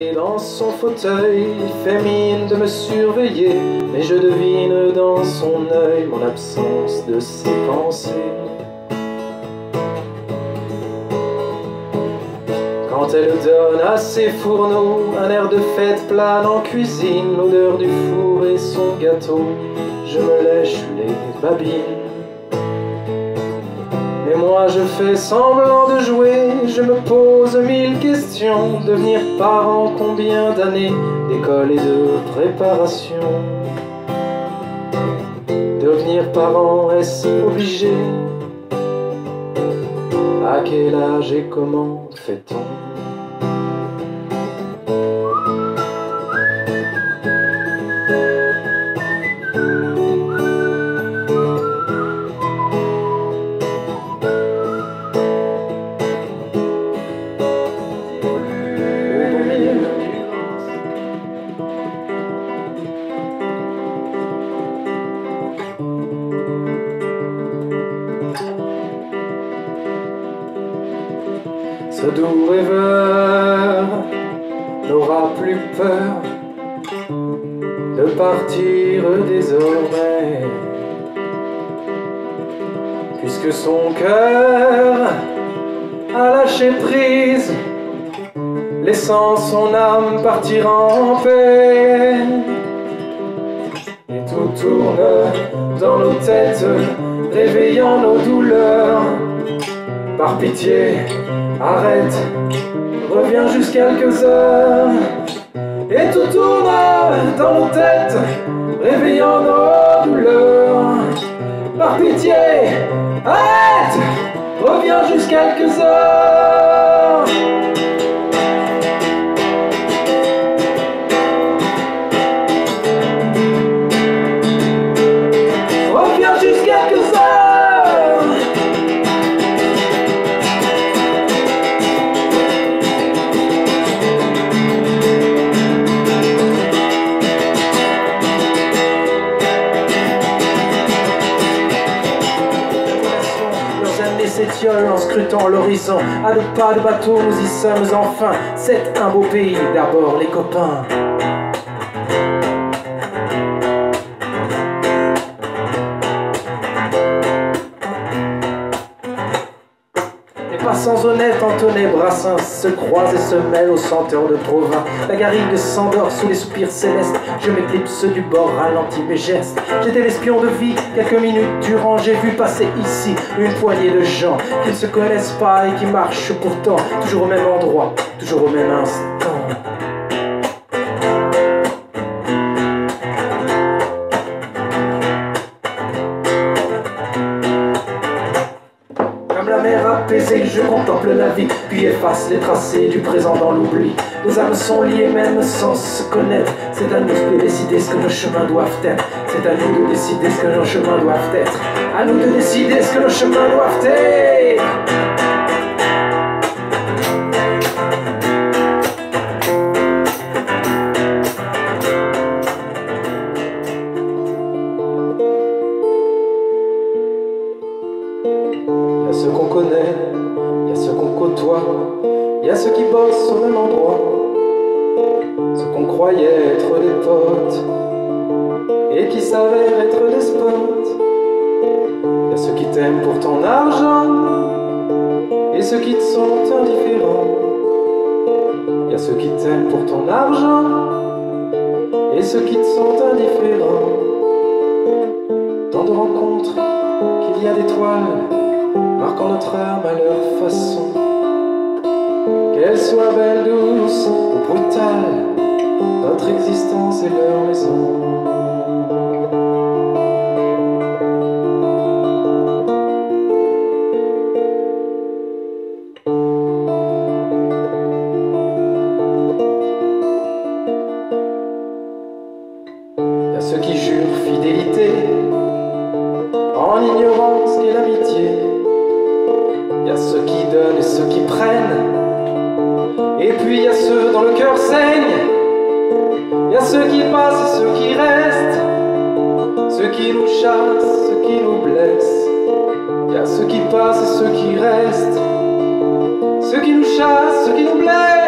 Et dans son fauteuil, il fait mine de me surveiller, mais je devine dans son œil mon absence de ses pensées. Quand elle donne à ses fourneaux un air de fête plane en cuisine, l'odeur du four et son gâteau, je me lèche les babines. Et moi je fais semblant de jouer, je me pose mille questions. Devenir parent, combien d'années d'école et de préparation? Devenir parent, est-ce obligé? À quel âge et comment fait-on? Ce doux rêveur n'aura plus peur de partir désormais, puisque son cœur a lâché prise, laissant son âme partir en paix. Et tout tourne dans nos têtes, réveillant nos douleurs. Par pitié, arrête, reviens juste quelques heures. Et tout tourne dans nos têtes, réveillant nos douleurs. Par pitié, arrête, reviens juste quelques heures. Reviens juste quelques heures. S'étiole en scrutant l'horizon. À 2 pas de bateau, nous y sommes enfin. C'est un beau pays, d'abord les copains. Les passants honnêtes entonnaient Brassens, se croisent et se mêlent aux senteurs de Provins. La garrigue s'endort sous les soupirs célestes. Je m'éclipse du bord, ralentis mes gestes. J'étais l'espion de vie, quelques minutes durant. J'ai vu passer ici une poignée de gens qui ne se connaissent pas et qui marchent pourtant toujours au même endroit, toujours au même instant. Comme la mer apaisée, je contemple la vie, puis efface les tracés du présent dans l'oubli. Nos âmes sont liées même sans se connaître. C'est à nous de décider ce que nos chemins doivent être. C'est à nous de décider ce que nos chemins doivent être. À nous de décider ce que nos chemins doivent être. Y'a ceux qu'on connaît, y'a ceux qu'on côtoie, y'a ceux qui bossent au même endroit, ceux qu'on croyait être des potes et qui s'avèrent être des spots. Y'a ceux qui t'aiment pour ton argent et ceux qui te sont indifférents. Y'a ceux qui t'aiment pour ton argent et ceux qui te sont indifférents. Tant de rencontres qu'il y a d'étoiles marquant notre âme à leur façon. Qu'elle soit belle, douce ou brutale, notre existence est leur maison. Y'a ceux qui jurent fidélité en ignorant ce qu'est l'amitié. Y'a ceux qui donnent et ceux qui prennent. Et puis y'a ceux dont le cœur saigne. Y'a ceux qui passent et ceux qui restent. Ceux qui nous chassent, ceux qui nous blessent. Y'a ceux qui passent et ceux qui restent. Ceux qui nous chassent, ceux qui nous blessent.